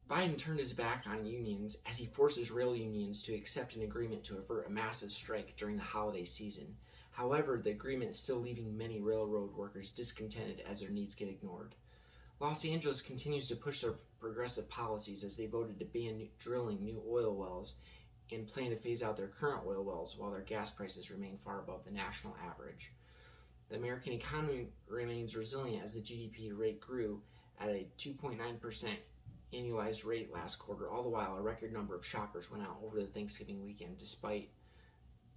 Biden turned his back on unions as he forces rail unions to accept an agreement to avert a massive strike during the holiday season. However, the agreement is still leaving many railroad workers discontented as their needs get ignored. Los Angeles continues to push their progressive policies as they voted to ban drilling new oil wells and plan to phase out their current oil wells while their gas prices remain far above the national average. The American economy remains resilient as the GDP rate grew at a 2.9% annualized rate last quarter. All the while, a record number of shoppers went out over the Thanksgiving weekend despite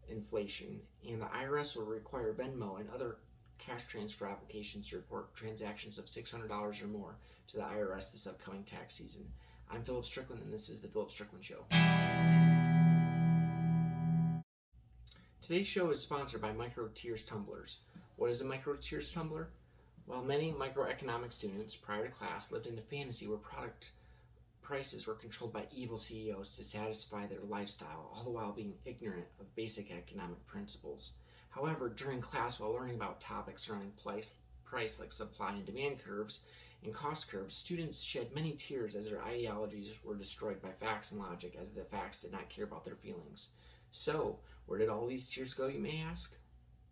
inflation, and the IRS will require Venmo and other cash transfer applications to report transactions of $600 or more to the IRS this upcoming tax season. I'm Philip Strickland, and this is the Philip Strickland Show. Today's show is sponsored by Microeconomics Tumblers. What is a Microeconomics tumbler? Well, many microeconomics students prior to class lived in a fantasy where product prices were controlled by evil CEOs to satisfy their lifestyle, all the while being ignorant of basic economic principles. However, during class, while learning about topics surrounding price like supply and demand curves and cost curves, students shed many tears as their ideologies were destroyed by facts and logic, as the facts did not care about their feelings. So, where did all these tears go, you may ask?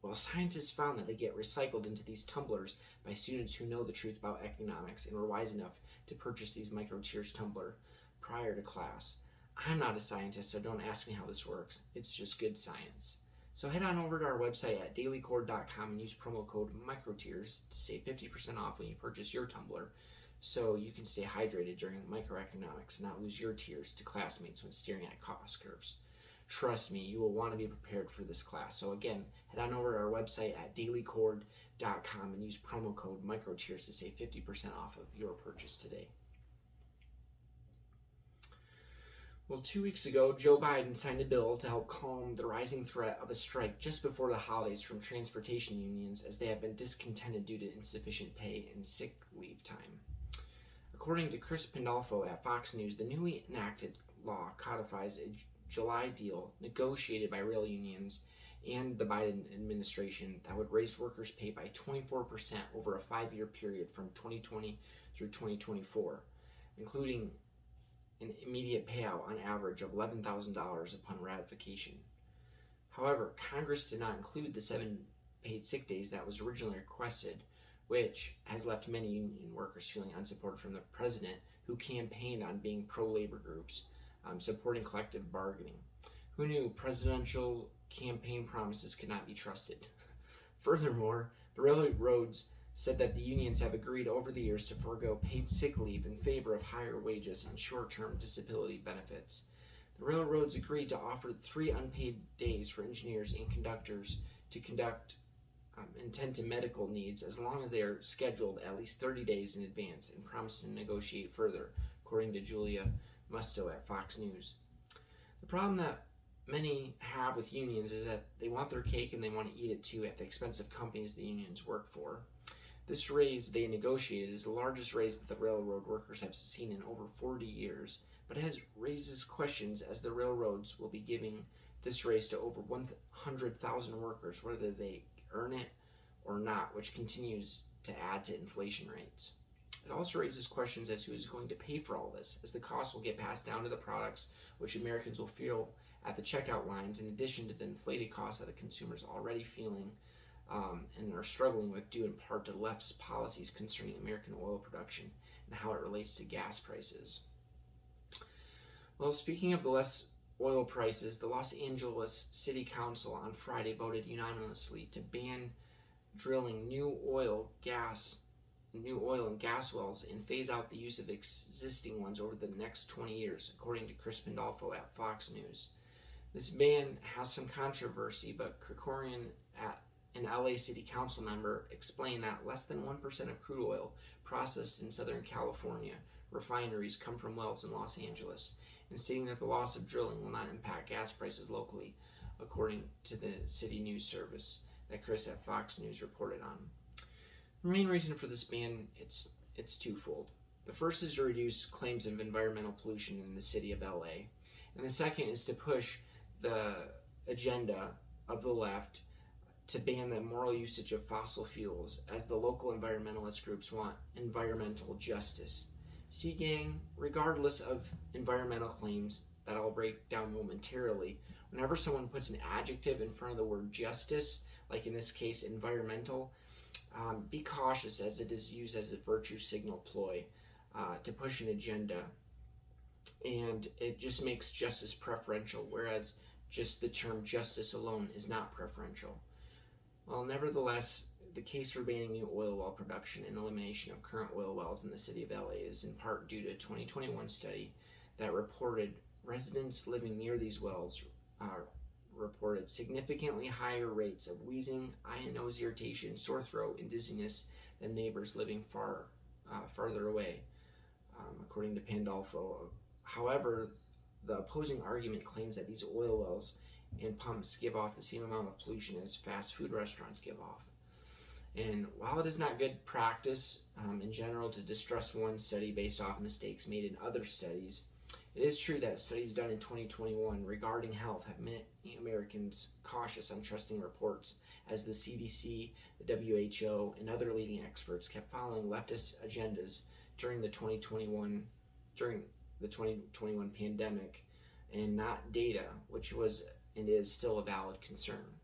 Well, scientists found that they get recycled into these tumblers by students who know the truth about economics and were wise enough to purchase these Microeconomics tumbler prior to class. I'm not a scientist, so don't ask me how this works. It's just good science. So head on over to our website at dailycord.com and use promo code MicroTears to save 50% off when you purchase your tumbler, so you can stay hydrated during microeconomics and not lose your tears to classmates when staring at cost curves. Trust me, you will want to be prepared for this class. So again, head on over to our website at dailycord.com and use promo code MicroTears to save 50% off of your purchase today. Well, 2 weeks ago, Joe Biden signed a bill to help calm the rising threat of a strike just before the holidays from transportation unions, as they have been discontented due to insufficient pay and sick leave time. According to Chris Pandolfo at Fox News, the newly enacted law codifies a July deal negotiated by rail unions and the Biden administration that would raise workers' pay by 24% over a 5-year period from 2020 through 2024, including an immediate payout on average of $11,000 upon ratification. However, Congress did not include the 7 paid sick days that was originally requested, which has left many union workers feeling unsupported from the president, who campaigned on being pro-labor groups, supporting collective bargaining. Who knew presidential campaign promises could not be trusted? Furthermore, the railroads said that the unions have agreed over the years to forego paid sick leave in favor of higher wages and short-term disability benefits. The railroads agreed to offer 3 unpaid days for engineers and conductors to attend to medical needs as long as they are scheduled at least 30 days in advance, and promised to negotiate further, according to Musto at Fox News. The problem that many have with unions is that they want their cake and they want to eat it too at the expense of companies the unions work for. This raise they negotiated is the largest raise that the railroad workers have seen in over 40 years, but it raises questions as the railroads will be giving this raise to over 100,000 workers, whether they earn it or not, which continues to add to inflation rates. It also raises questions as to who is going to pay for all this, as the costs will get passed down to the products which Americans will feel at the checkout lines, in addition to the inflated costs that the consumers are already feeling and are struggling with, due in part to the left's policies concerning American oil production and how it relates to gas prices. Well, speaking of the left's oil prices, the Los Angeles City Council on Friday voted unanimously to ban drilling new oil and gas wells and phase out the use of existing ones over the next 20 years, according to Chris Pandolfo at Fox News. This ban has some controversy, but Krikorian, an LA City Council member, explained that less than 1% of crude oil processed in Southern California refineries come from wells in Los Angeles, and stating that the loss of drilling will not impact gas prices locally, according to the city news service that Chris at Fox News reported on. The main reason for this ban, it's twofold. The first is to reduce claims of environmental pollution in the city of LA, and the second is to push the agenda of the left to ban the moral usage of fossil fuels, as the local environmentalist groups want environmental justice. See, gang, regardless of environmental claims that I'll break down momentarily, whenever someone puts an adjective in front of the word justice, like in this case environmental, be cautious, as it is used as a virtue signal ploy to push an agenda, and it just makes justice preferential, whereas just the term justice alone is not preferential. Well, nevertheless, the case for banning new oil well production and elimination of current oil wells in the city of LA is in part due to a 2021 study that reported residents living near these wells reported significantly higher rates of wheezing, eye and nose irritation, sore throat, and dizziness than neighbors living farther away, according to Pandolfo. However, the opposing argument claims that these oil wells and pumps give off the same amount of pollution as fast food restaurants give off. And while it is not good practice in general to distrust one study based off mistakes made in other studies, it is true that studies done in 2021 regarding health have made Americans cautious on trusting reports, as the CDC, the WHO, and other leading experts kept following leftist agendas during the 2021 pandemic, and not data, which was and is still a valid concern.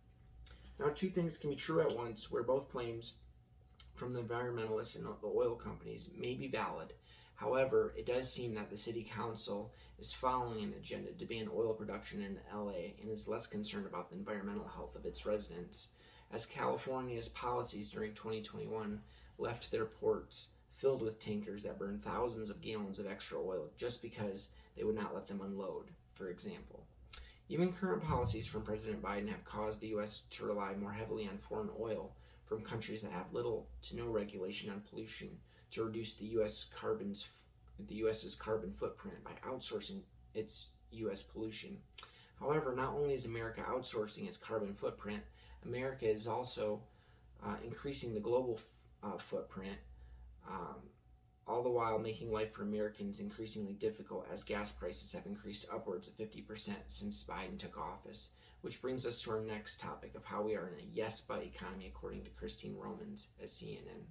Now, two things can be true at once, where both claims from the environmentalists and the oil companies may be valid. However, it does seem that the City Council is following an agenda to ban oil production in LA and is less concerned about the environmental health of its residents, as California's policies during 2021 left their ports filled with tankers that burned thousands of gallons of extra oil just because they would not let them unload, for example. Even current policies from President Biden have caused the U.S. to rely more heavily on foreign oil from countries that have little to no regulation on pollution to reduce the U.S.'s carbon footprint by outsourcing its U.S. pollution. However, not only is America outsourcing its carbon footprint, America is also increasing the global footprint, all the while making life for Americans increasingly difficult, as gas prices have increased upwards of 50% since Biden took office. Which brings us to our next topic of how we are in a yes but economy, according to Christine Romans at CNN.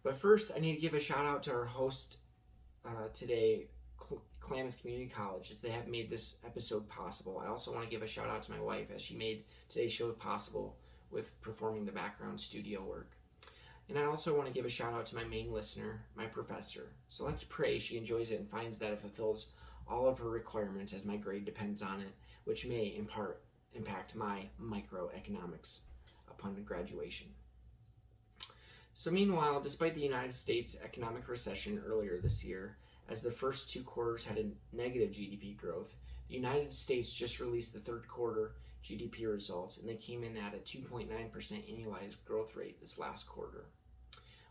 But first, I need to give a shout out to our host today, Klamath Community College, as they have made this episode possible. I also want to give a shout out to my wife, as she made today's show possible with performing the background studio work. And I also want to give a shout out to my main listener, my professor. So let's pray she enjoys it and finds that it fulfills all of her requirements, as my grade depends on it, which may in part impact my microeconomics upon graduation. So meanwhile, despite the United States economic recession earlier this year, as the first two quarters had a negative GDP growth, the United States just released the third quarter GDP results, and they came in at a 2.9% annualized growth rate this last quarter.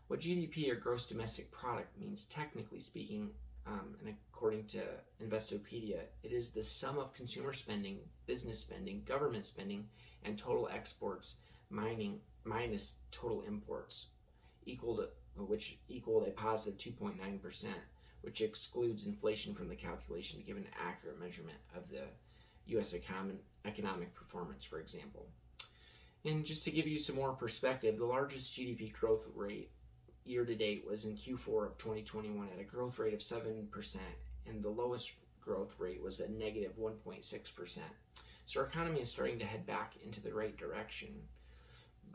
What GDP, or gross domestic product, means technically speaking, and according to Investopedia, it is the sum of consumer spending, business spending, government spending, and total exports minus total imports, which equaled a positive 2.9%, which excludes inflation from the calculation to give an accurate measurement of the U.S. economic performance, for example. And just to give you some more perspective, the largest GDP growth rate year to date was in Q4 of 2021 at a growth rate of 7%, and the lowest growth rate was a negative 1.6%. So our economy is starting to head back into the right direction.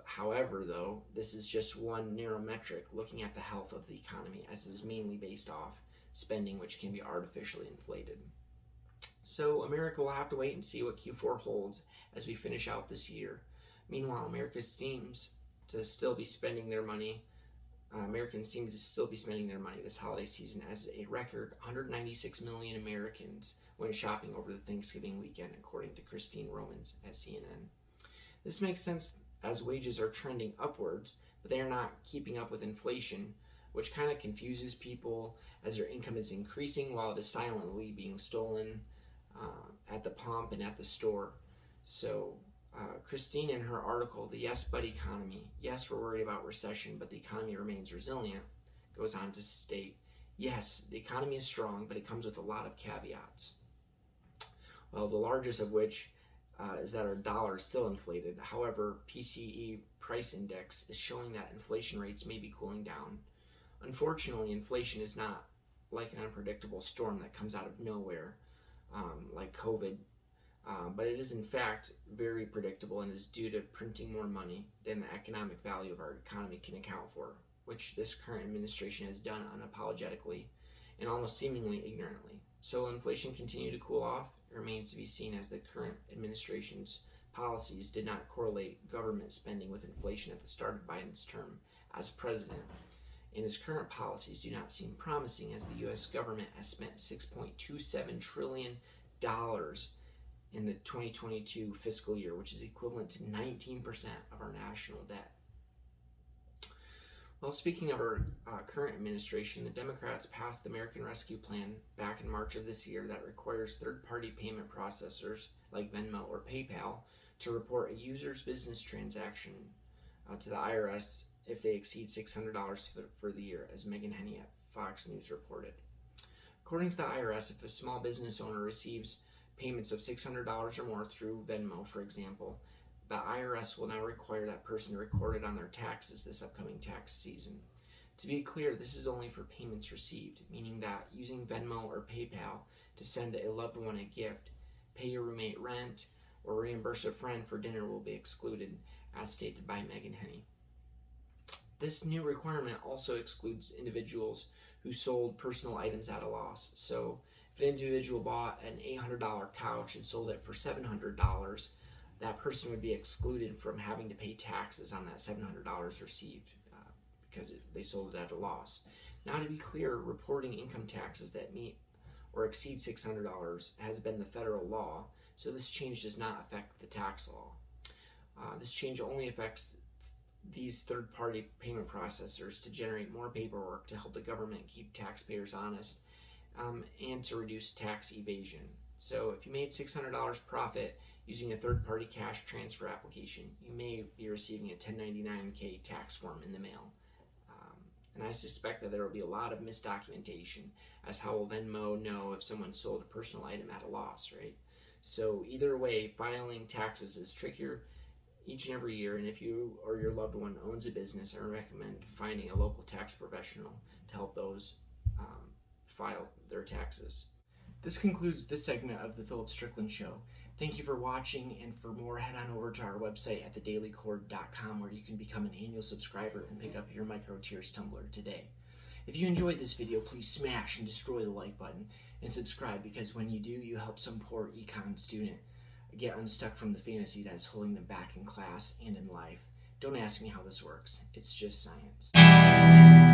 However, though, this is just one narrow metric looking at the health of the economy, as it is mainly based off spending, which can be artificially inflated. So America will have to wait and see what Q4 holds as we finish out this year. Meanwhile, Americans seem to still be spending their money this holiday season, as a record 196 million Americans went shopping over the Thanksgiving weekend, according to Christine Romans at CNN. This makes sense, as wages are trending upwards, but they are not keeping up with inflation, which kind of confuses people, as their income is increasing while it is silently being stolen at the pump and at the store. So Christine, in her article, The Yes But Economy, yes, we're worried about recession, but the economy remains resilient, goes on to state, yes, the economy is strong, but it comes with a lot of caveats. Well, the largest of which is that our dollar is still inflated. However, PCE price index is showing that inflation rates may be cooling down. Unfortunately, inflation is not like an unpredictable storm that comes out of nowhere, like COVID, but it is in fact very predictable and is due to printing more money than the economic value of our economy can account for, which this current administration has done unapologetically and almost seemingly ignorantly. So will inflation continue to cool off? It remains to be seen, as the current administration's policies did not correlate government spending with inflation at the start of Biden's term as president, and his current policies do not seem promising, as the U.S. government has spent $6.27 trillion in the 2022 fiscal year, which is equivalent to 19% of our national debt. Well, speaking of our current administration, the Democrats passed the American Rescue Plan back in March of this year that requires third-party payment processors like Venmo or PayPal to report a user's business transaction to the IRS if they exceed $600 for the year, as Megan Henney at Fox News reported. According to the IRS, if a small business owner receives payments of $600 or more through Venmo, for example, the IRS will now require that person to record it on their taxes this upcoming tax season. To be clear, this is only for payments received, meaning that using Venmo or PayPal to send a loved one a gift, pay your roommate rent, or reimburse a friend for dinner will be excluded, as stated by Megan Henney. This new requirement also excludes individuals who sold personal items at a loss. So if an individual bought an $800 couch and sold it for $700, that person would be excluded from having to pay taxes on that $700 received because they sold it at a loss. Now, to be clear, reporting income taxes that meet or exceed $600 has been the federal law, so this change does not affect the tax law. This change only affects these third-party payment processors to generate more paperwork to help the government keep taxpayers honest and to reduce tax evasion. So if you made $600 profit using a third-party cash transfer application, you may be receiving a 1099-K tax form in the mail. And I suspect that there will be a lot of misdocumentation, as how will Venmo know if someone sold a personal item at a loss, right? So either way, filing taxes is trickier each and every year, and if you or your loved one owns a business, I recommend finding a local tax professional to help those file their taxes. This concludes this segment of the Philip Strickland Show. Thank you for watching, and for more, head on over to our website at thedailycord.com, where you can become an annual subscriber and pick up your Micro Tears tumbler today. If you enjoyed this video, please smash and destroy the like button and subscribe, because when you do, you help some poor econ student get unstuck from the fantasy that is holding them back in class and in life. Don't ask me how this works. It's just science.